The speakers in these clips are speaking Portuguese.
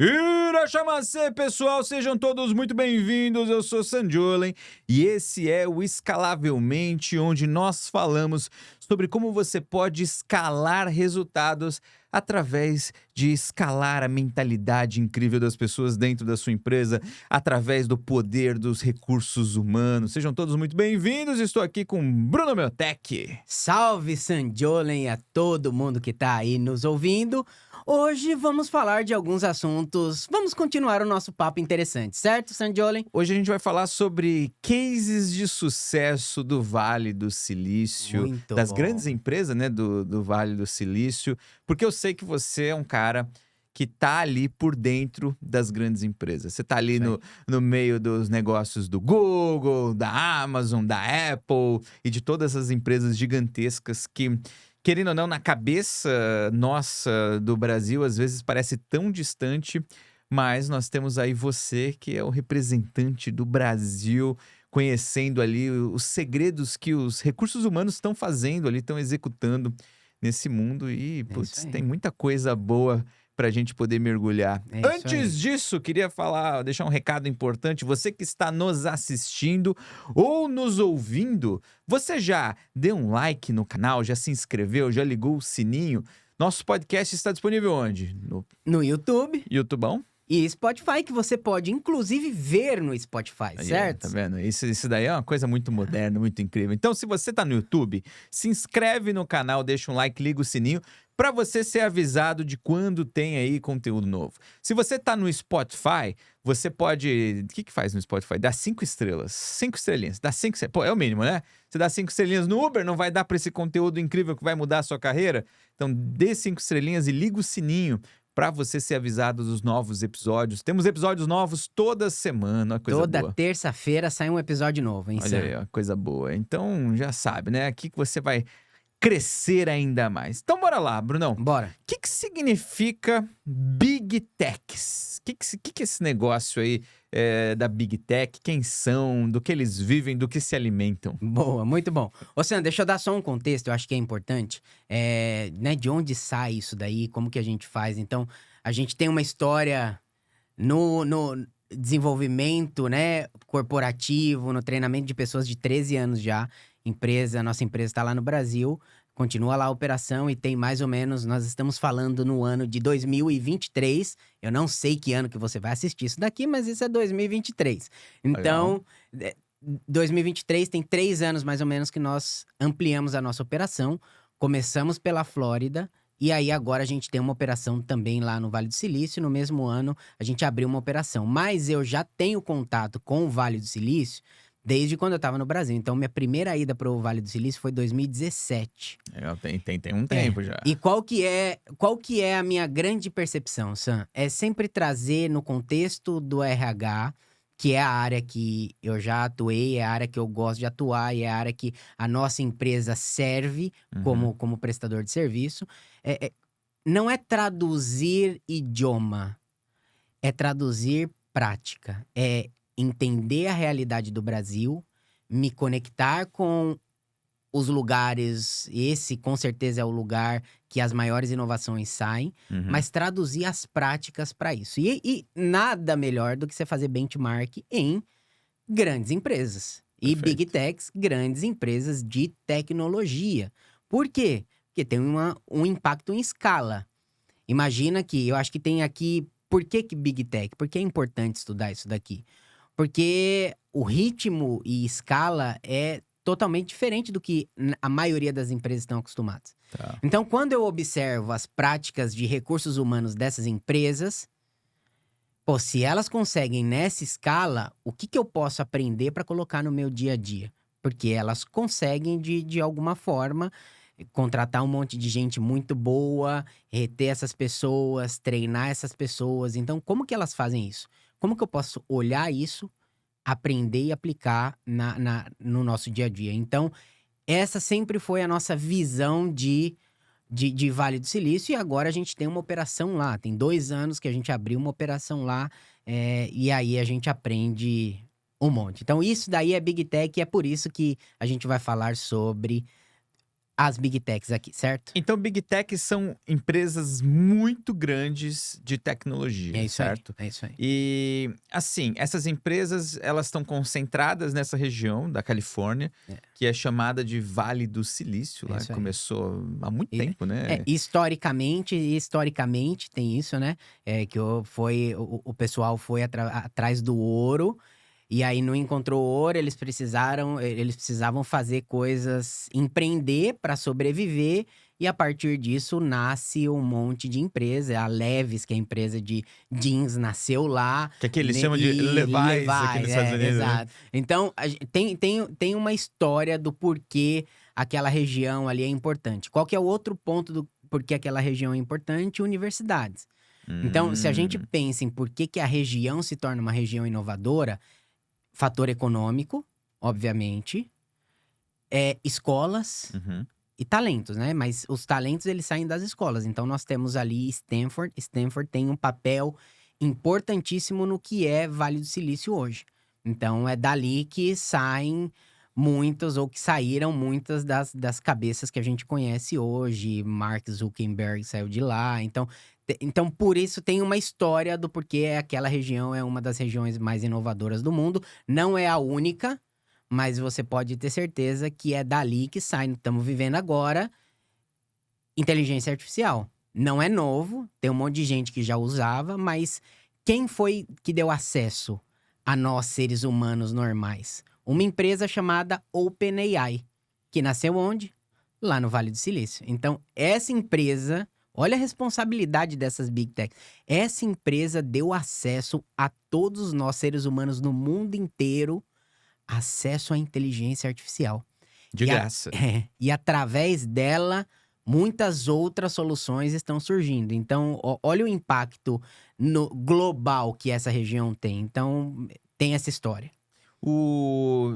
Irachamaçê, pessoal, sejam todos muito bem-vindos. Eu sou Sanjolen e esse é o Escalavelmente, onde nós falamos sobre como você pode escalar resultados através de escalar a mentalidade incrível das pessoas dentro da sua empresa, através do poder dos recursos humanos. Sejam todos muito bem-vindos. Estou aqui com Bruno Meotech. Salve Sanjolen e a todo mundo que tá aí nos ouvindo. Hoje vamos falar de alguns assuntos. Vamos continuar o nosso papo interessante, certo, Sanjolen? Hoje a gente vai falar sobre cases de sucesso do Vale do Silício, Muito das bom. grandes empresas, né, do Vale do Silício, porque eu sei que você é um cara que tá ali por dentro das grandes empresas. Você tá ali Isso aí. no meio dos negócios do Google, da Amazon, da Apple e de todas essas empresas gigantescas que, querendo ou não, na cabeça nossa do Brasil, às vezes parece tão distante, mas nós temos aí você, que é o representante do Brasil, conhecendo ali os segredos que os recursos humanos estão fazendo ali, estão executando nesse mundo e, É isso putz, aí. tem muita coisa boa para a gente poder mergulhar. É isso Antes aí. disso, queria deixar um recado importante. Você que está nos assistindo ou nos ouvindo, você já deu um like no canal, já se inscreveu, já ligou o sininho? Nosso podcast está disponível onde? No No YouTube YouTubão? e Spotify, que você pode inclusive ver no Spotify, Aí, certo? tá vendo? Isso daí é uma coisa muito moderna, muito incrível. Então, se você tá no YouTube, se inscreve no canal, deixa um like, liga o sininho para você ser avisado de quando tem aí conteúdo novo. Se você tá no Spotify, você pode... O que faz no Spotify? Dá 5 estrelas. 5 estrelinhas. Dá 5... Pô, é o mínimo, né? Você dá 5 estrelinhas no Uber, não vai dar para esse conteúdo incrível que vai mudar a sua carreira? Então, dê 5 estrelinhas e liga o sininho para você ser avisado dos novos episódios. Temos episódios novos toda semana, uma coisa Toda boa. terça-feira sai um episódio novo, hein, Olha aí, ó, coisa boa. Então, já sabe, né? Aqui que você vai crescer ainda mais. Então, bora lá, Brunão. O Bora. que significa Big Techs? O que é esse negócio aí da Big Tech? Quem são? Do que eles vivem? Do que se alimentam? Boa, muito bom. Ô, Sam, deixa eu dar só um contexto, eu acho que é importante. Né, de onde sai isso daí, como que a gente faz. Então, a gente tem uma história no desenvolvimento, né, corporativo, no treinamento de pessoas de 13 anos já. Nossa empresa está lá no Brasil, continua lá a operação e tem mais ou menos, nós estamos falando no ano de 2023. Eu não sei que ano que você vai assistir isso daqui, mas isso é 2023. Então, 2023 tem 3 anos mais ou menos que nós ampliamos a nossa operação. Começamos pela Flórida. E aí agora a gente tem uma operação também lá no Vale do Silício. No mesmo ano a gente abriu uma operação. Mas eu já tenho contato com o Vale do Silício desde quando eu estava no Brasil. Então minha primeira ida para o Vale do Silício foi em 2017. Tem um tempo já. E qual que é a minha grande percepção, Sam? É sempre trazer no contexto do RH, que é a área que eu já atuei, é a área que eu gosto de atuar e é a área que a nossa empresa serve Uhum. como prestador de serviço. Não é traduzir idioma, é traduzir prática. É entender a realidade do Brasil, me conectar com os lugares, esse com certeza é o lugar que as maiores inovações saem, Uhum. mas traduzir as práticas para isso. E nada melhor do que você fazer benchmark em grandes empresas. E Perfeito. Big Techs, grandes empresas de tecnologia. Por quê? Porque tem um impacto em escala. Imagina que, eu acho que tem aqui... Por que Big Tech? Por que é importante estudar isso daqui? Porque o ritmo e escala é totalmente diferente do que a maioria das empresas estão acostumadas. Tá. Então, quando eu observo as práticas de recursos humanos dessas empresas, pô, se elas conseguem nessa escala, o que eu posso aprender para colocar no meu dia a dia? Porque elas conseguem, de alguma forma, contratar um monte de gente muito boa, reter essas pessoas, treinar essas pessoas. Então, como que elas fazem isso? Como que eu posso olhar isso, aprender e aplicar no nosso dia a dia? Então, essa sempre foi a nossa visão de Vale do Silício, e agora a gente tem uma operação lá. Tem 2 anos que a gente abriu uma operação lá, e aí a gente aprende um monte. Então, isso daí é Big Tech, e é por isso que a gente vai falar sobre as Big Techs aqui, certo? Então, Big Tech são empresas muito grandes de tecnologia, É isso certo? aí, é isso aí. E, assim, essas empresas, elas estão concentradas nessa região da Califórnia, É, que é chamada de Vale do Silício, é lá, que isso aí. começou há muito E- tempo, né? historicamente tem isso, né? Que o pessoal foi atrás do ouro e aí não encontrou ouro, eles precisavam fazer coisas, empreender para sobreviver e a partir disso nasce um monte de empresa. A Levi's, que é a empresa de jeans, nasceu lá. Que aqui eles Né, chamam de e Levi's aqui nos Levi's, Estados Unidos, né? exato. Então, tem uma história do porquê aquela região ali é importante. Qual que é o outro ponto do porquê aquela região é importante? Universidades. Então, se a gente Hum, pensa em por que que a região se torna uma região inovadora, fator econômico, obviamente, escolas uhum. e talentos, né? Mas os talentos, eles saem das escolas. Então, nós temos ali Stanford. Stanford tem um papel importantíssimo no que é Vale do Silício hoje. Então, é dali que saem muitas, ou que saíram muitas das cabeças que a gente conhece hoje. Mark Zuckerberg saiu de lá. Então, por isso tem uma história do porquê aquela região é uma das regiões mais inovadoras do mundo. Não é a única, mas você pode ter certeza que é dali que sai. Estamos vivendo agora inteligência artificial. Não é novo, tem um monte de gente que já usava, mas quem foi que deu acesso a nós, seres humanos normais? Uma empresa chamada OpenAI, que nasceu onde? Lá no Vale do Silício. Então, essa empresa, olha a responsabilidade dessas Big Techs. Essa empresa deu acesso a todos nós, seres humanos no mundo inteiro, acesso à inteligência artificial. De E, graça. e através dela, muitas outras soluções estão surgindo. Então, olha o impacto no global que essa região tem. Então, tem essa história.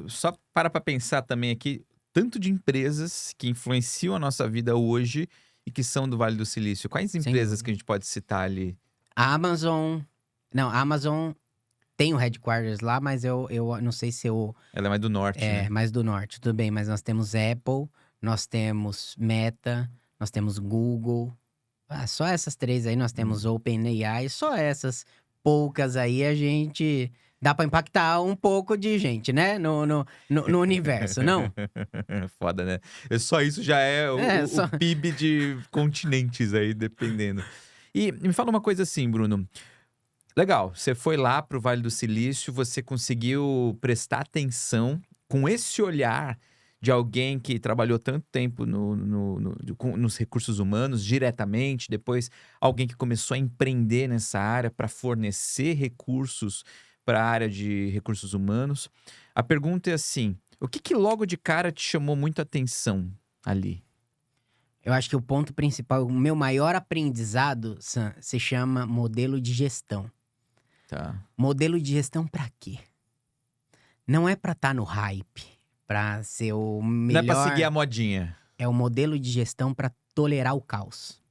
Só para pensar também aqui, tanto de empresas que influenciam a nossa vida hoje e que são do Vale do Silício. Quais Sem empresas que dúvida. a gente pode citar ali? A Amazon. Não, a Amazon tem o headquarters lá, mas eu não sei se eu. Ela é mais do norte, É né? mais do norte, tudo bem, mas nós temos Apple, nós temos Meta, nós temos Google. Só essas três aí, nós temos Hum. OpenAI, só essas poucas aí a gente dá pra impactar um pouco de gente, né? No universo, não? Foda, né? Só isso já é o, É, o- o só. PIB de continentes aí, dependendo. E me fala uma coisa assim, Bruno. Legal, você foi lá para o Vale do Silício, você conseguiu prestar atenção com esse olhar de alguém que trabalhou tanto tempo nos recursos humanos diretamente, depois alguém que começou a empreender nessa área para fornecer recursos para a área de recursos humanos. A pergunta é assim: o que logo de cara te chamou muito a atenção ali? Eu acho que o ponto principal, o meu maior aprendizado, Sam, se chama modelo de gestão. Tá. Modelo de gestão pra quê? Não é pra estar no hype, pra ser o Não é para seguir melhor. a modinha. É o modelo de gestão pra tolerar o caos.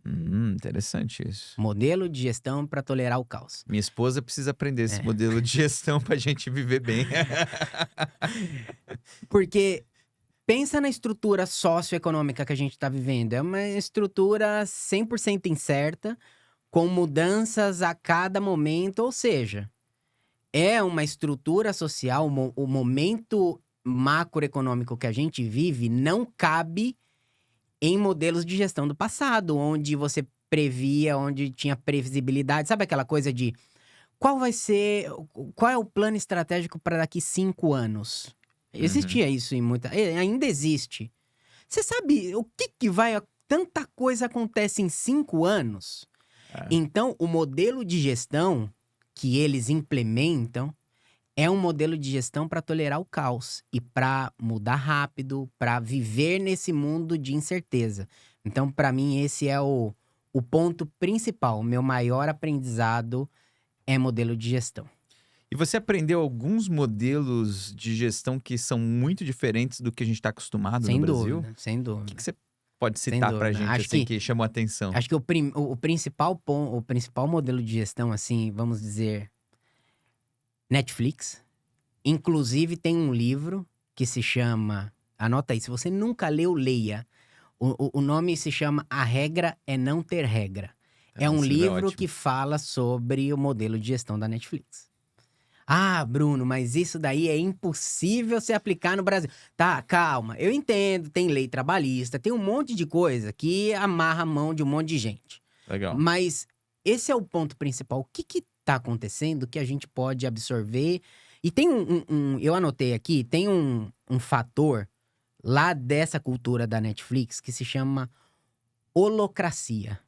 Interessante isso. Modelo de gestão pra tolerar o caos. Minha esposa precisa aprender esse É. modelo de gestão pra gente viver bem. Porque pensa na estrutura socioeconômica que a gente está vivendo. É uma estrutura 100% incerta, com mudanças a cada momento. Ou seja, é uma estrutura social, o momento macroeconômico que a gente vive não cabe em modelos de gestão do passado, onde você previa, onde tinha previsibilidade. Sabe aquela coisa de qual é o plano estratégico para daqui 5 anos? Uhum. Existia isso em muita. Ainda existe. Você sabe o que vai. Tanta coisa acontece em 5 anos. É. Então, o modelo de gestão que eles implementam é um modelo de gestão para tolerar o caos e para mudar rápido, para viver nesse mundo de incerteza. Então, para mim, esse é o ponto principal. O meu maior aprendizado é modelo de gestão. E você aprendeu alguns modelos de gestão que são muito diferentes do que a gente está acostumado no Sem Brasil? dúvida, sem O dúvida. que você pode Sem citar pra dúvida. gente, assim, que chamou a atenção? Acho que o principal ponto, o principal modelo de gestão, assim, vamos dizer, Netflix. Inclusive, tem um livro que se chama anota aí. Se você nunca leu, leia. O nome se chama A Regra é Não Ter Regra. É um esse é livro ótimo. que fala sobre o modelo de gestão da Netflix. Ah, Bruno, mas isso daí é impossível se aplicar no Brasil. Tá, calma. Eu entendo, tem lei trabalhista, tem um monte de coisa que amarra a mão de um monte de gente. Legal. Mas esse é o ponto principal. O que tá acontecendo que a gente pode absorver? E tem eu anotei aqui, tem um fator lá dessa cultura da Netflix que se chama holocracia.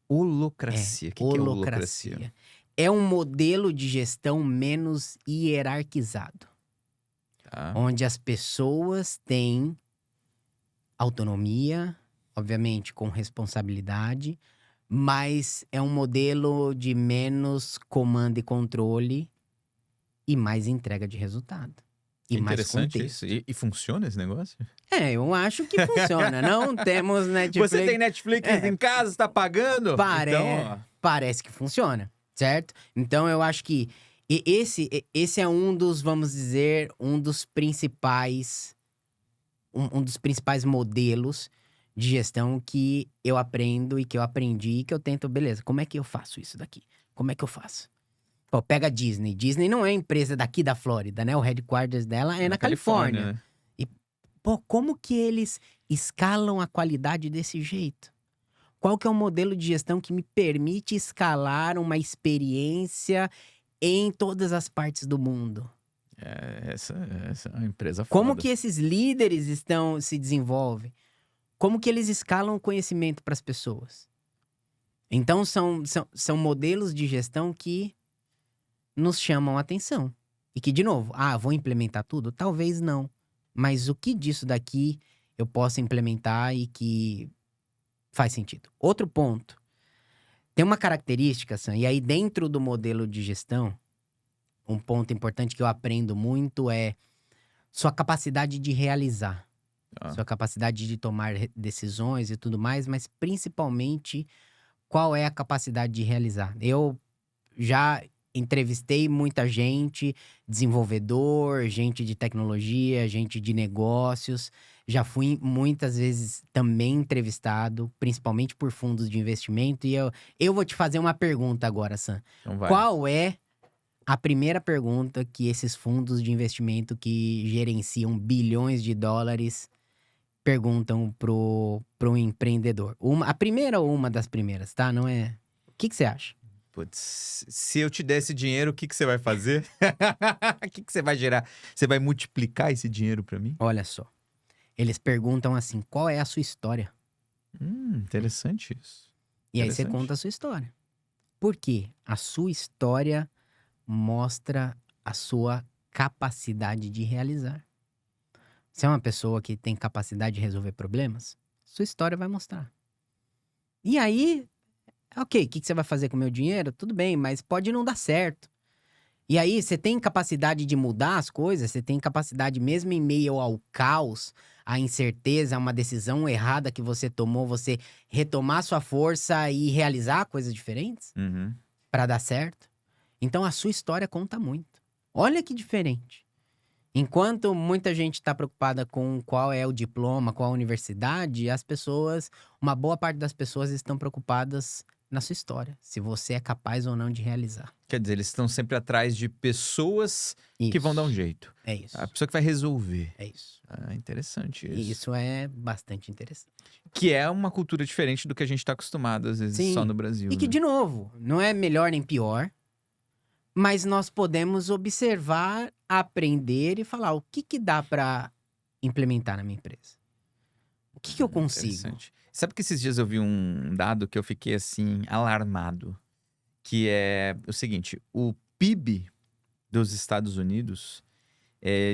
Holocracia. O que é holocracia? Holocracia. É um modelo de gestão menos hierarquizado, Tá. onde as pessoas têm autonomia, obviamente com responsabilidade, mas é um modelo de menos comando e controle e mais entrega de resultado. E Que mais interessante contexto. isso. E funciona esse negócio? Eu acho que funciona. Não temos Netflix. Você tem Netflix em casa, está pagando? Então, ó. Parece que funciona, certo? Então eu acho que esse é um dos, vamos dizer, um dos principais modelos de gestão que eu aprendo e que eu aprendi e que eu tento, beleza, como é que eu faço isso daqui? Como é que eu faço? Pô, pega a Disney. Disney não é empresa daqui da Flórida, né? O headquarters dela é na Califórnia. Né? Pô, como que eles escalam a qualidade desse jeito? Qual que é o modelo de gestão que me permite escalar uma experiência em todas as partes do mundo? Essa é uma empresa foda. Como que esses líderes se desenvolvem? Como que eles escalam o conhecimento para as pessoas? Então, são modelos de gestão que nos chamam a atenção. E que, de novo, vou implementar tudo? Talvez não. Mas o que disso daqui eu posso implementar e que faz sentido? Outro ponto. Tem uma característica, Sam, e aí dentro do modelo de gestão, um ponto importante que eu aprendo muito é sua capacidade de realizar. Sua capacidade de tomar decisões e tudo mais, mas principalmente qual é a capacidade de realizar. Eu já entrevistei muita gente, desenvolvedor, gente de tecnologia, gente de negócios. Já fui muitas vezes também entrevistado, principalmente por fundos de investimento. E eu vou te fazer uma pergunta agora, Sam. Então vai. Qual é a primeira pergunta que esses fundos de investimento que gerenciam bilhões de dólares perguntam pro empreendedor? A primeira ou uma das primeiras, tá? Não é... O que você acha? Putz, se eu te der esse dinheiro, o que você vai fazer? O que você vai gerar? Você vai multiplicar esse dinheiro pra mim? Olha só. Eles perguntam assim, qual é a sua história? Interessante isso. E aí você conta a sua história. Por quê? A sua história mostra a sua capacidade de realizar. Você é uma pessoa que tem capacidade de resolver problemas? Sua história vai mostrar. E aí, ok, o que você vai fazer com o meu dinheiro? Tudo bem, mas pode não dar certo. E aí, você tem capacidade de mudar as coisas? Você tem capacidade, mesmo em meio ao caos, à incerteza, a uma decisão errada que você tomou, você retomar sua força e realizar coisas diferentes? Pra dar certo? Então, a sua história conta muito. Olha que diferente. Enquanto muita gente tá preocupada com qual é o diploma, qual a universidade, uma boa parte das pessoas estão preocupadas na sua história, se você é capaz ou não de realizar. Quer dizer, eles estão sempre atrás de pessoas que vão dar um jeito. É isso. A pessoa que vai resolver. É isso. Interessante isso. E isso é bastante interessante. Que é uma cultura diferente do que a gente tá acostumado, às vezes, só no Brasil. E que, de novo, não é melhor nem pior, mas nós podemos observar, aprender e falar o que dá pra implementar na minha empresa. O que eu consigo? Sabe que esses dias eu vi um dado que eu fiquei, assim, alarmado. Que é o seguinte, o PIB dos Estados Unidos,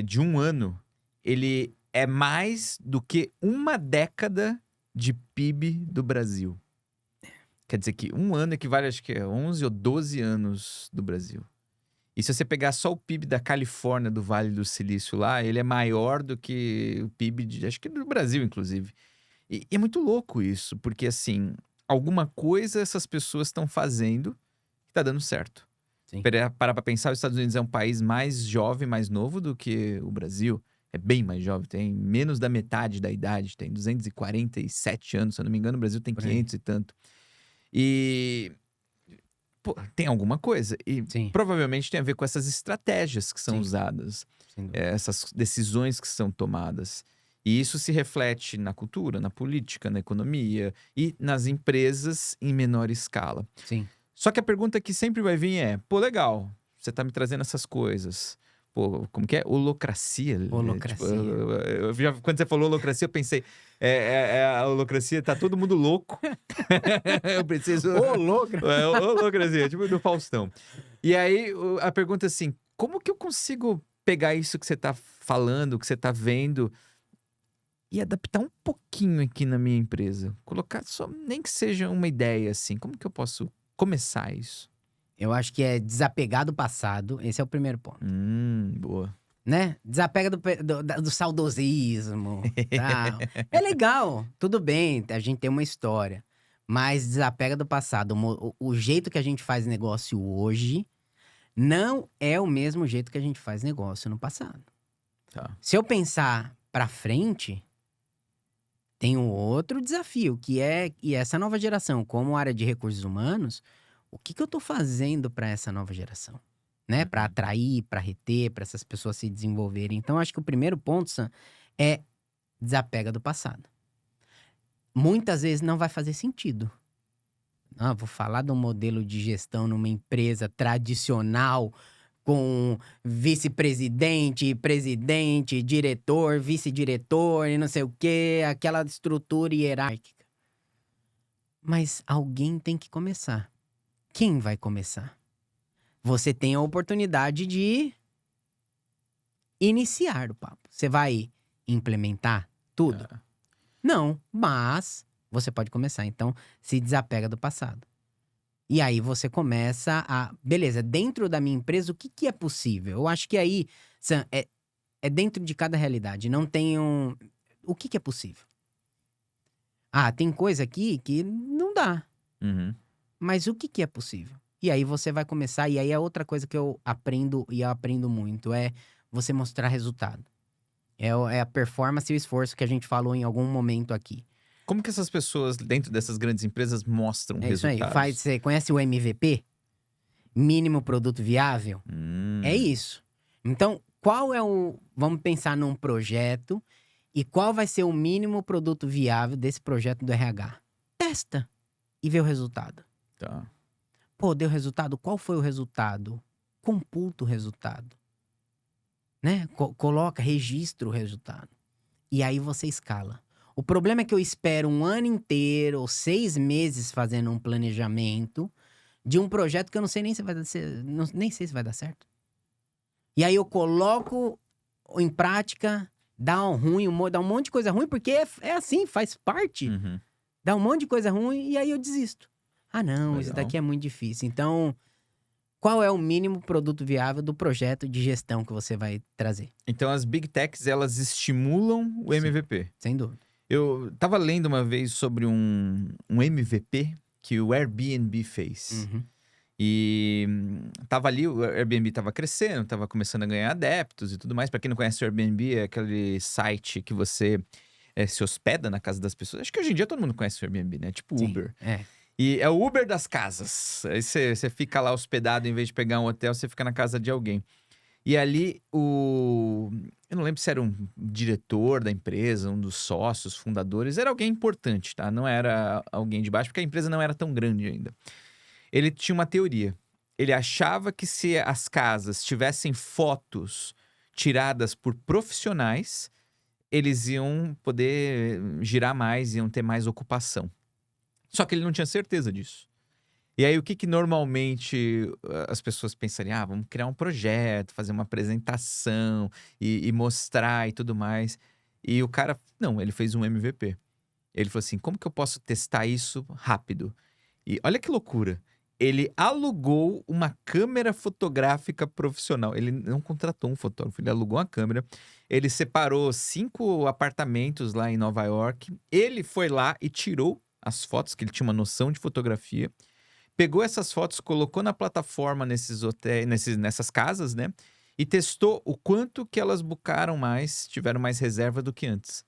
de um ano, ele é mais do que uma década de PIB do Brasil. Quer dizer que um ano equivale, acho que é 11 ou 12 anos do Brasil. E se você pegar só o PIB da Califórnia, do Vale do Silício lá, ele é maior do que o PIB, acho que do Brasil, inclusive. E é muito louco isso, porque assim, alguma coisa essas pessoas estão fazendo que tá dando certo. Sim. Parar pra pensar, os Estados Unidos é um país mais jovem, mais novo do que o Brasil. é bem mais jovem, tem menos da metade da idade, tem 247 anos, se eu não me engano, o Brasil tem Por aí. 500 e tanto. E, pô, tem alguma coisa. E Sim, provavelmente tem a ver com essas estratégias que são sim, usadas, sem dúvida. essas decisões que são tomadas. E isso se reflete na cultura, na política, na economia e nas empresas em menor escala. Sim. Só que a pergunta que sempre vai vir é: pô, legal, você tá me trazendo essas coisas. Pô, como que é? Holocracia. Tipo, Holocracia. quando você falou holocracia, eu pensei, a holocracia, tá todo mundo louco. Eu preciso. Holocracia, tipo do Faustão. E aí, a pergunta é assim: como que eu consigo pegar isso que você tá falando, que você tá vendo, e adaptar um pouquinho aqui na minha empresa? Colocar só, nem que seja uma ideia assim. Como que eu posso começar isso? Eu acho que é desapegar do passado, esse é o primeiro ponto, Boa. né? Desapega do saudosismo, tal. É legal, tudo bem, a gente tem uma história, mas desapega do passado. O jeito que a gente faz negócio hoje não é o mesmo jeito que a gente faz negócio no passado. Tá. Se eu pensar pra frente, tem um outro desafio, que é e essa nova geração, como área de recursos humanos, o que eu tô fazendo para essa nova geração? Né? Para Uhum. atrair, para reter, para essas pessoas se desenvolverem. Então, acho que o primeiro ponto, Sam, é desapega do passado. Muitas vezes não vai fazer sentido. Ah, vou falar de um modelo de gestão numa empresa tradicional com vice-presidente, presidente, diretor, vice-diretor e não sei o quê, aquela estrutura hierárquica. Mas alguém tem que começar. Quem vai começar? Você tem a oportunidade de iniciar o papo. Você vai implementar tudo? Ah, Não, mas você pode começar. Então, se desapega do passado. E aí você começa a. Beleza, dentro da minha empresa, o que é possível? Eu acho que aí, Sam, é dentro de cada realidade. Não tem um. O que é possível? Ah, tem coisa aqui que não dá. uhum. Mas o que é possível? E aí você vai começar, e aí é outra coisa que eu aprendo, e eu aprendo muito, é você mostrar resultado. É a performance e o esforço que a gente falou em algum momento aqui. Como que essas pessoas dentro dessas grandes empresas mostram É isso aí. resultados? Você conhece o MVP? Mínimo produto viável? É Hum, isso. Então, qual é o. Vamos pensar num projeto e qual vai ser o mínimo produto viável desse projeto do RH? Testa e vê o resultado. tá. Pô, deu resultado? Qual foi o resultado? Computa o resultado. Né? Coloca, registra o resultado. E aí você escala. O problema é que eu espero um ano inteiro ou 6 meses fazendo um planejamento de um projeto que eu não sei nem se vai dar, nem sei se vai dar certo. E aí eu coloco em prática, dá um ruim, dá um monte de coisa ruim, porque é assim, faz parte. Uhum. Dá um monte de coisa ruim e aí eu desisto. Ah, não, isso Legal. daqui é muito difícil. Então, qual é o mínimo produto viável do projeto de gestão que você vai trazer? Então as Big Techs, elas estimulam o Sim. MVP. Sem dúvida. Eu tava lendo uma vez sobre um MVP que o Airbnb fez. Uhum. E tava ali, o Airbnb tava crescendo, tava começando a ganhar adeptos e tudo mais. Pra quem não conhece o Airbnb, é aquele site que você se hospeda na casa das pessoas. Acho que hoje em dia todo mundo conhece o Airbnb, né? Tipo Sim. Uber. É. E é o Uber das casas. Aí você fica lá hospedado, em vez de pegar um hotel, você fica na casa de alguém. E ali, eu não lembro se era um diretor da empresa, um dos sócios, fundadores, era alguém importante, tá? Não era alguém de baixo, porque a empresa não era tão grande ainda. Ele tinha uma teoria. Ele achava que se as casas tivessem fotos tiradas por profissionais, eles iam poder girar mais, iam ter mais ocupação. Só que ele não tinha certeza disso. E aí, o que normalmente as pessoas pensariam? Ah, vamos criar um projeto, fazer uma apresentação e mostrar e tudo mais. E o cara, não, ele fez um MVP. Ele falou assim: como que eu posso testar isso rápido? E olha que loucura. Ele alugou uma câmera fotográfica profissional. Ele não contratou um fotógrafo, ele alugou uma câmera. Ele separou 5 apartamentos lá em Nova York. Ele foi lá e tirou as fotos, que ele tinha uma noção de fotografia. Pegou essas fotos, colocou na plataforma nesses hotéis, nessas casas, né? e testou o quanto que elas bucaram mais, tiveram mais reserva do que antes.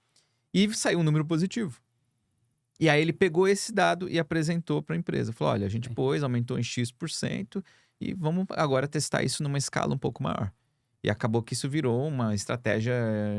E saiu um número positivo. E aí ele pegou esse dado e apresentou para a empresa. Falou, olha, a gente aumentou em X% e vamos agora testar isso numa escala um pouco maior. E acabou que isso virou uma estratégia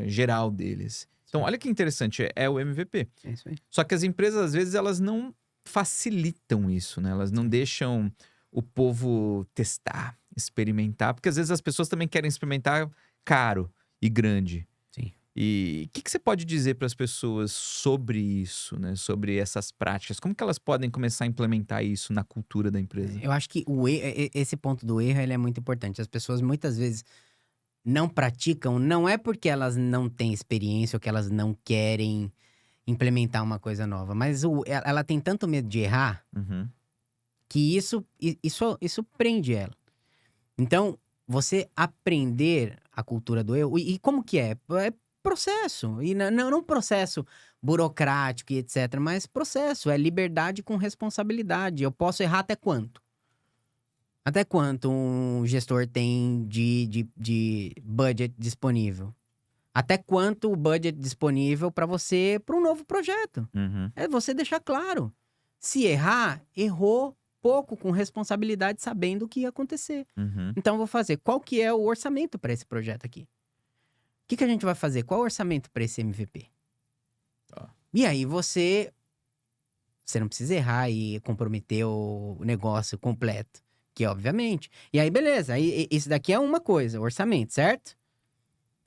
geral deles. Então, olha que interessante, é o MVP. É isso aí. Só que as empresas, às vezes, elas não facilitam isso, né? Elas não deixam o povo testar, experimentar, porque às vezes as pessoas também querem experimentar caro e grande. Sim. E o que você pode dizer para as pessoas sobre isso, né? Sobre essas práticas? Como que elas podem começar a implementar isso na cultura da empresa? Eu acho que esse ponto do erro ele é muito importante. As pessoas muitas vezes não praticam, não é porque elas não têm experiência ou que elas não querem implementar uma coisa nova, mas ela tem tanto medo de errar Uhum. que isso prende ela. Então, você aprender a cultura do erro, e como que é? É processo, e não processo burocrático e etc, mas processo, é liberdade com responsabilidade. Eu posso errar até quanto? Até quanto um gestor tem de budget disponível? Até quanto o budget disponível para você, para um novo projeto? Uhum. É você deixar claro. Se errar, errou pouco, com responsabilidade, sabendo o que ia acontecer. Uhum. Então, eu vou fazer. Qual que é o orçamento para esse projeto aqui? O que a gente vai fazer? Qual é o orçamento para esse MVP? Tá. E aí, você não precisa errar e comprometer o negócio completo. Que, obviamente. E aí, beleza. Aí, isso daqui é uma coisa, orçamento, certo?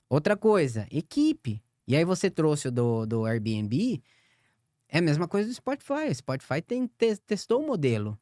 Outra coisa, equipe. E aí, você trouxe o do Airbnb. É a mesma coisa do Spotify. O Spotify testou o modelo.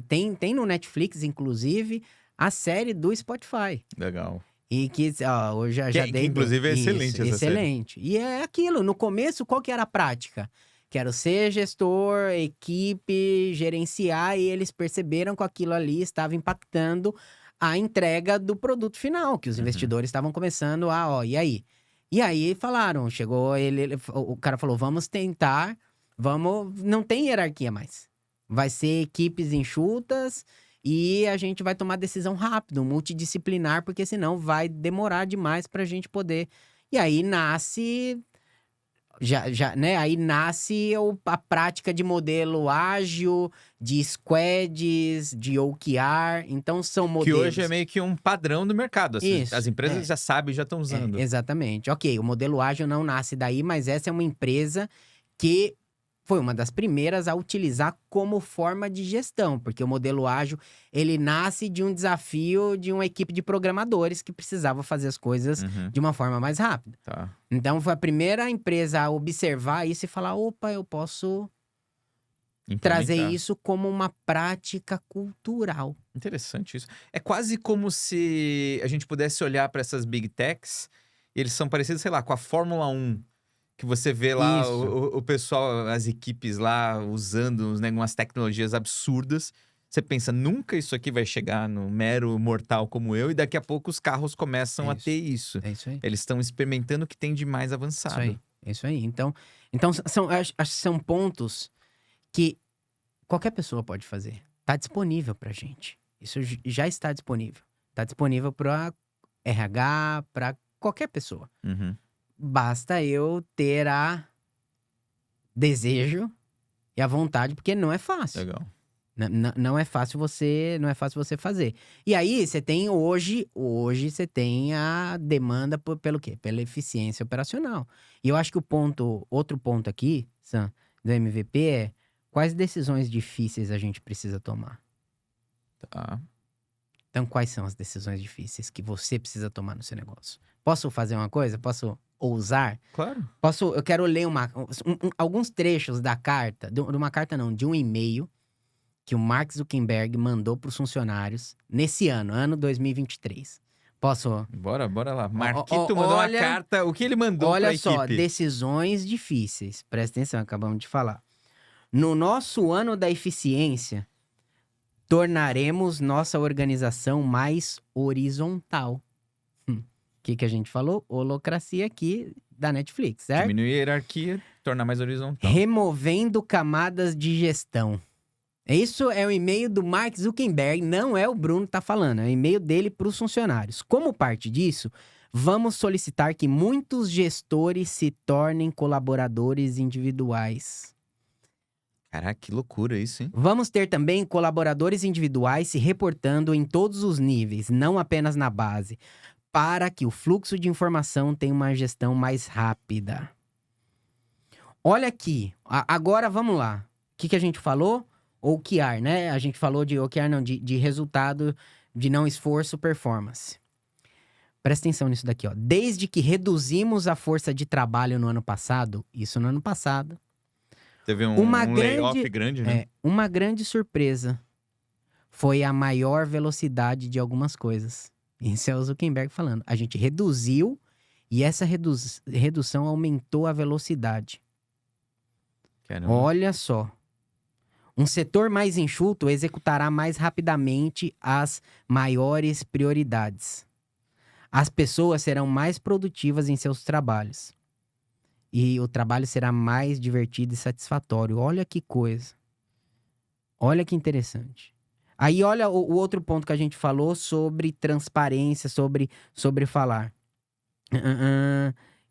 Tem no Netflix, inclusive, a série do Spotify. Legal. E que, ó, hoje já Que dei... inclusive é excelente essa série. Excelente. E é aquilo, no começo, qual que era a prática? Quero ser gestor, equipe, gerenciar, e eles perceberam que aquilo ali estava impactando a entrega do produto final, que os investidores estavam começando a, e aí? E aí falaram, chegou o cara falou, vamos tentar, não tem hierarquia mais. Vai ser equipes enxutas e a gente vai tomar decisão rápido, multidisciplinar, porque senão vai demorar demais pra gente poder. E aí nasce... né? Aí nasce a prática de modelo ágil, de squads, de OKR. Então, são modelos... Que hoje é meio que um padrão do mercado. Isso, As empresas já sabem, já estão usando. Exatamente. Ok, o modelo ágil não nasce daí, mas essa é uma empresa que foi uma das primeiras a utilizar como forma de gestão, porque o modelo ágil, ele nasce de um desafio de uma equipe de programadores que precisava fazer as coisas de uma forma mais rápida. Tá. Então, foi a primeira empresa a observar isso e falar, opa, eu posso trazer isso como uma prática cultural. Interessante isso. É quase como se a gente pudesse olhar para essas big techs, e eles são parecidos, sei lá, com a Fórmula 1. Que você vê lá Isso. o pessoal, as equipes lá usando umas tecnologias absurdas. Você pensa, nunca isso aqui vai chegar no mero mortal como eu, e daqui a pouco os carros começam a ter isso. É isso aí. Eles estão experimentando o que tem de mais avançado. Isso aí. Então acho que são pontos que qualquer pessoa pode fazer. Tá disponível pra gente. Isso já está disponível. Tá disponível para RH, para qualquer pessoa. Uhum. Basta eu ter desejo e a vontade, porque não é fácil. Legal. Não é fácil você fazer. E aí, você tem hoje você tem a demanda pelo quê? Pela eficiência operacional. E eu acho que outro ponto aqui, Sam, do MVP é quais decisões difíceis a gente precisa tomar. Tá. Então, quais são as decisões difíceis que você precisa tomar no seu negócio? Posso fazer uma coisa? Posso ousar? Claro. Eu quero ler alguns trechos da carta, de uma carta não, de um e-mail que o Mark Zuckerberg mandou para os funcionários nesse ano 2023. Posso? Bora lá. Marquito mandou uma carta. O que ele mandou para a equipe? Olha só, decisões difíceis. Presta atenção, acabamos de falar. No nosso ano da eficiência, tornaremos nossa organização mais horizontal. O que a gente falou? Holocracia aqui da Netflix, certo? Diminuir a hierarquia, tornar mais horizontal. Removendo camadas de gestão. Isso é o e-mail do Mark Zuckerberg, não é o Bruno que tá falando, é o e-mail dele para os funcionários. Como parte disso, vamos solicitar que muitos gestores se tornem colaboradores individuais. Caraca, que loucura isso, hein? Vamos ter também colaboradores individuais se reportando em todos os níveis, não apenas na base, para que o fluxo de informação tenha uma gestão mais rápida. Olha aqui, agora vamos lá. O que a gente falou? OKR, né? A gente falou de OKR, não, de resultado de não esforço, performance. Presta atenção nisso daqui, ó. Desde que reduzimos a força de trabalho no ano passado, isso no ano passado, Teve um layoff grande, né? uma grande surpresa foi a maior velocidade de algumas coisas. Isso é o Zuckerberg falando. A gente reduziu e essa redução aumentou a velocidade. Caramba. Olha só. Um setor mais enxuto executará mais rapidamente as maiores prioridades. As pessoas serão mais produtivas em seus trabalhos. E o trabalho será mais divertido e satisfatório. Olha que coisa. Olha que interessante. Aí olha o outro ponto que a gente falou sobre transparência, sobre falar.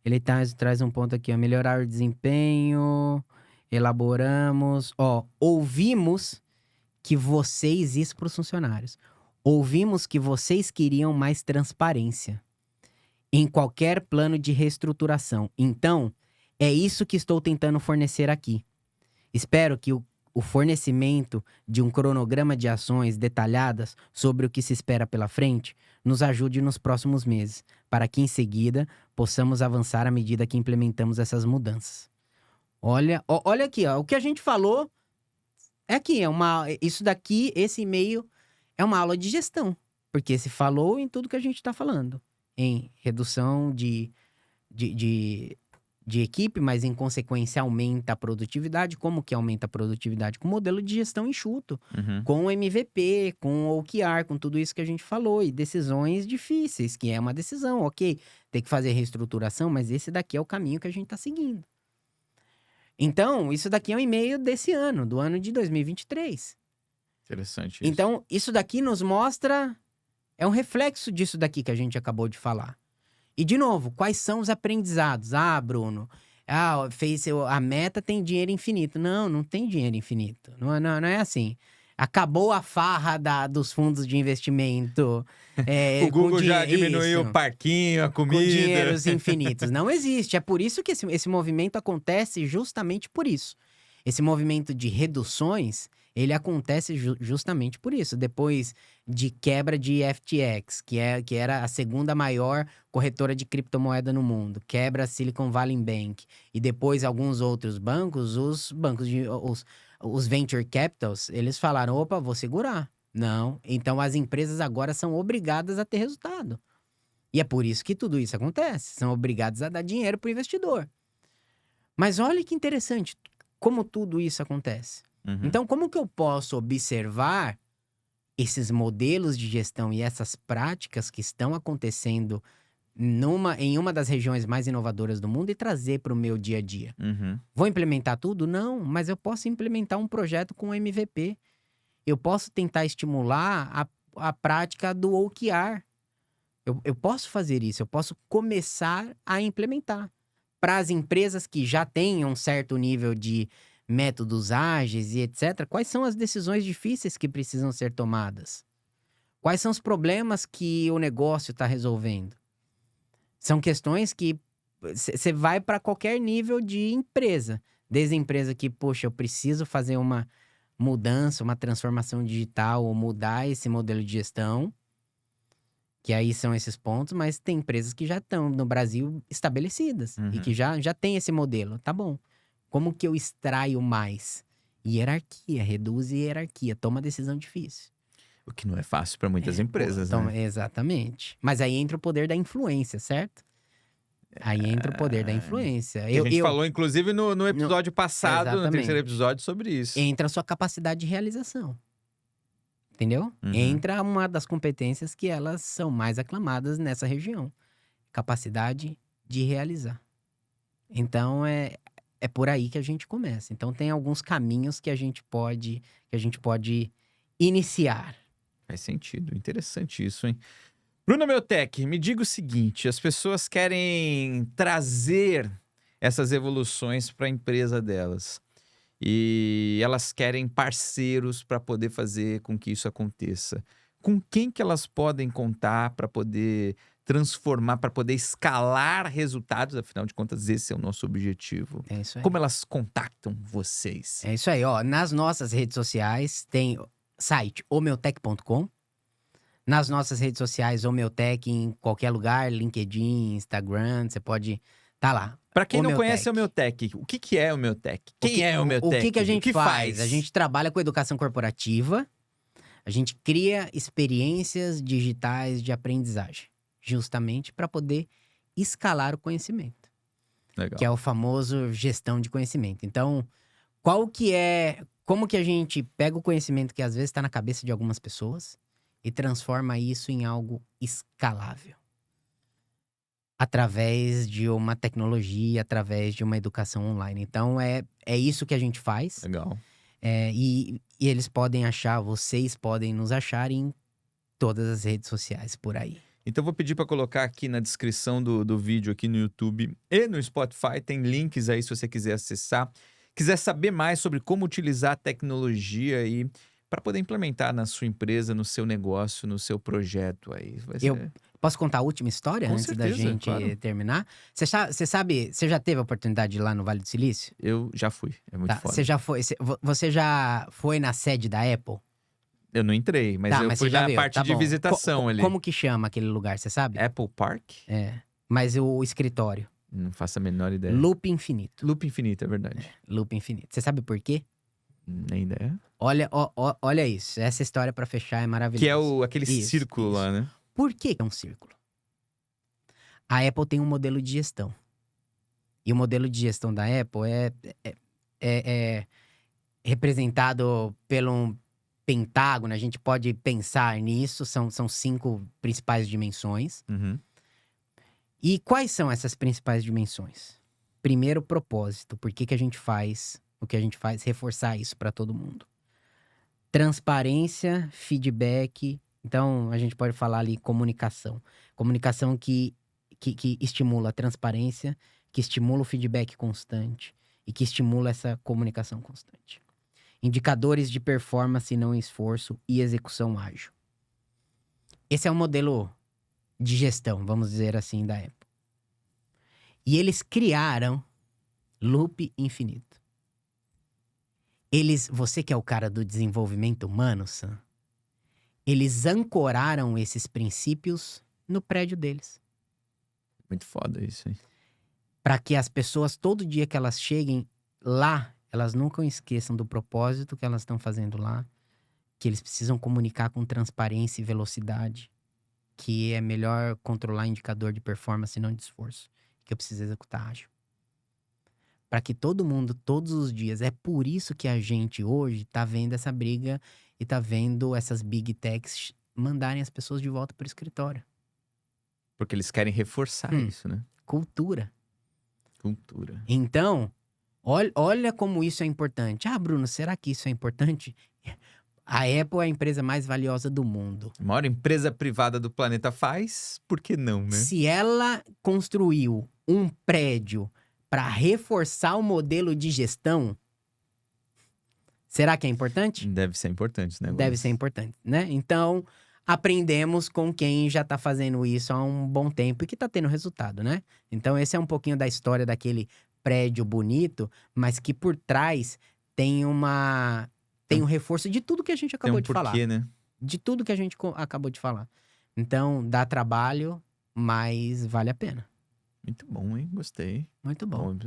Ele traz um ponto aqui, ó. Melhorar o desempenho, elaboramos. Ó, ouvimos que vocês, isso para os funcionários, ouvimos que vocês queriam mais transparência em qualquer plano de reestruturação. Então, é isso que estou tentando fornecer aqui. Espero que o fornecimento de um cronograma de ações detalhadas sobre o que se espera pela frente nos ajude nos próximos meses, para que em seguida possamos avançar à medida que implementamos essas mudanças. Olha aqui, ó, o que a gente falou é aqui, isso daqui, esse e-mail é uma aula de gestão, porque se falou em tudo que a gente está falando, em redução de equipe, mas em consequência aumenta a produtividade. Como que aumenta a produtividade? Com modelo de gestão enxuto, com MVP, com OKR, com tudo isso que a gente falou, e decisões difíceis, que é uma decisão, ok, tem que fazer reestruturação, mas esse daqui é o caminho que a gente está seguindo. Então, isso daqui é um e-mail desse ano, do ano de 2023. Interessante isso. Então, isso daqui nos mostra, é um reflexo disso daqui que a gente acabou de falar. E, de novo, quais são os aprendizados? Ah, Bruno, a meta tem dinheiro infinito. Não tem dinheiro infinito. Não é assim. Acabou a farra dos fundos de investimento. O Google já diminuiu o parquinho, a comida. Com dinheiros infinitos. Não existe. É por isso que esse movimento acontece justamente por isso. Esse movimento de reduções, ele acontece justamente por isso. Depois de quebra de FTX, que era a segunda maior corretora de criptomoeda no mundo. Quebra a Silicon Valley Bank. E depois alguns outros bancos, os venture capitals, eles falaram, opa, vou segurar. Não. Então as empresas agora são obrigadas a ter resultado. E é por isso que tudo isso acontece. São obrigadas a dar dinheiro para o investidor. Mas olha que interessante como tudo isso acontece. Então, como que eu posso observar esses modelos de gestão e essas práticas que estão acontecendo em uma das regiões mais inovadoras do mundo e trazer para o meu dia a dia? Vou implementar tudo? Não, mas eu posso implementar um projeto com MVP. Eu posso tentar estimular a prática do OKR. Eu posso fazer isso, eu posso começar a implementar. Para as empresas que já têm um certo nível de métodos ágeis e etc., quais são as decisões difíceis que precisam ser tomadas? Quais são os problemas que o negócio está resolvendo? São questões que você vai para qualquer nível de empresa. Desde a empresa que, poxa, eu preciso fazer uma mudança, uma transformação digital ou mudar esse modelo de gestão, que aí são esses pontos, mas tem empresas que já estão no Brasil estabelecidas e que já tem esse modelo. Tá bom. Como que eu extraio mais? Hierarquia, reduz hierarquia, toma decisão difícil. O que não é fácil para muitas empresas, né? Exatamente. Mas aí entra o poder da influência, certo? Aí entra o poder da influência. A gente falou, inclusive, no episódio passado, no terceiro episódio, sobre isso. Entra a sua capacidade de realização. Entendeu? Entra uma das competências que elas são mais aclamadas nessa região. Capacidade de realizar. Então, é é por aí que a gente começa. Então tem alguns caminhos que a gente pode iniciar. Faz sentido. Interessante isso, hein? Bruna Meutech, me diga o seguinte: as pessoas querem trazer essas evoluções para a empresa delas. E elas querem parceiros para poder fazer com que isso aconteça. Com quem que elas podem contar para poder transformar, para poder escalar resultados? Afinal de contas, esse é o nosso objetivo. É isso aí. Como elas contactam vocês? É isso aí, ó. Nas nossas redes sociais tem o site omeutech.com. Nas nossas redes sociais, Omeutech, em qualquer lugar, LinkedIn, Instagram, você pode tá lá. Para quem não Omeutech. conhece o Meutech, o que é o Meutech? Quem é o Meutech? O que a gente faz? A gente trabalha com educação corporativa, a gente cria experiências digitais de aprendizagem, justamente para poder escalar o conhecimento, Legal. que é o famoso gestão de conhecimento. Então, como que a gente pega o conhecimento que às vezes está na cabeça de algumas pessoas e transforma isso em algo escalável? Através de uma tecnologia, através de uma educação online. Então, é isso que a gente faz. Legal. E eles podem achar, vocês podem nos achar em todas as redes sociais por aí. Então, eu vou pedir para colocar aqui na descrição do vídeo, aqui no YouTube e no Spotify. Tem links aí se você quiser acessar. Quiser saber mais sobre como utilizar a tecnologia aí para poder implementar na sua empresa, no seu negócio, no seu projeto aí. Vai ser... Posso contar a última história Com antes da certeza, gente claro. terminar? Você sabe, você já teve a oportunidade de ir lá no Vale do Silício? Eu já fui, é muito Tá, foda. você já foi na sede da Apple? Eu não entrei, mas Tá, eu mas fui você já na viu, parte tá de bom. visitação ali. Como que chama aquele lugar, você sabe? Apple Park? É, mas o escritório. Não faço a menor ideia. Loop Infinito. Loop Infinito, é verdade. Loop Infinito. Você sabe por quê? Nem ideia. Olha isso. Essa história pra fechar é maravilhosa. Que é aquele Isso, círculo isso. lá, né? Por que é um círculo? A Apple tem um modelo de gestão. E o modelo de gestão da Apple é representado pelo um pentágono. A gente pode pensar nisso. São 5 principais dimensões. Uhum. E quais são essas principais dimensões? Primeiro, propósito. Por que a gente faz o que a gente faz? Reforçar isso para todo mundo. Transparência, feedback. Então, a gente pode falar ali comunicação. Comunicação que estimula a transparência, que estimula o feedback constante e que estimula essa comunicação constante. Indicadores de performance, não esforço e execução ágil. Esse é o modelo de gestão, vamos dizer assim, da Apple. E eles criaram Loop Infinito. Você que é o cara do desenvolvimento humano, Sam, eles ancoraram esses princípios no prédio deles. Muito foda isso, hein? Para que as pessoas, todo dia que elas cheguem lá, elas nunca esqueçam do propósito que elas estão fazendo lá, que eles precisam comunicar com transparência e velocidade, que é melhor controlar indicador de performance e não de esforço, que eu preciso executar ágil. Para que todo mundo, todos os dias, é por isso que a gente hoje tá vendo essa briga e tá vendo essas big techs mandarem as pessoas de volta pro escritório. Porque eles querem reforçar isso, né? Cultura. Cultura. Então, olha como isso é importante. Ah, Bruno, será que isso é importante? A Apple é a empresa mais valiosa do mundo. A maior empresa privada do planeta faz, por que não, né? Se ela construiu um prédio para reforçar o modelo de gestão, será que é importante? Deve ser importante, né? Deve ser importante, né? Então, aprendemos com quem já tá fazendo isso há um bom tempo e que tá tendo resultado, né? Então, esse é um pouquinho da história daquele prédio bonito, mas que por trás tem um reforço de tudo que a gente acabou de falar. Porquê, né? De tudo que a gente acabou de falar. Então, dá trabalho, mas vale a pena. Muito bom, hein? Gostei. Muito bom.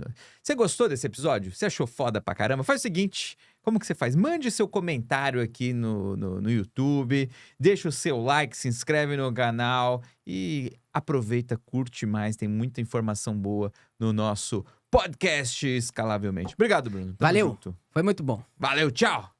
Você gostou desse episódio? Você achou foda pra caramba? Faz o seguinte, como que você faz? Mande seu comentário aqui no YouTube, deixa o seu like, se inscreve no canal e aproveita, curte mais, tem muita informação boa no nosso podcast Escalavelmente. Obrigado, Bruno. Tamo Valeu. junto. Foi muito bom. Valeu, tchau!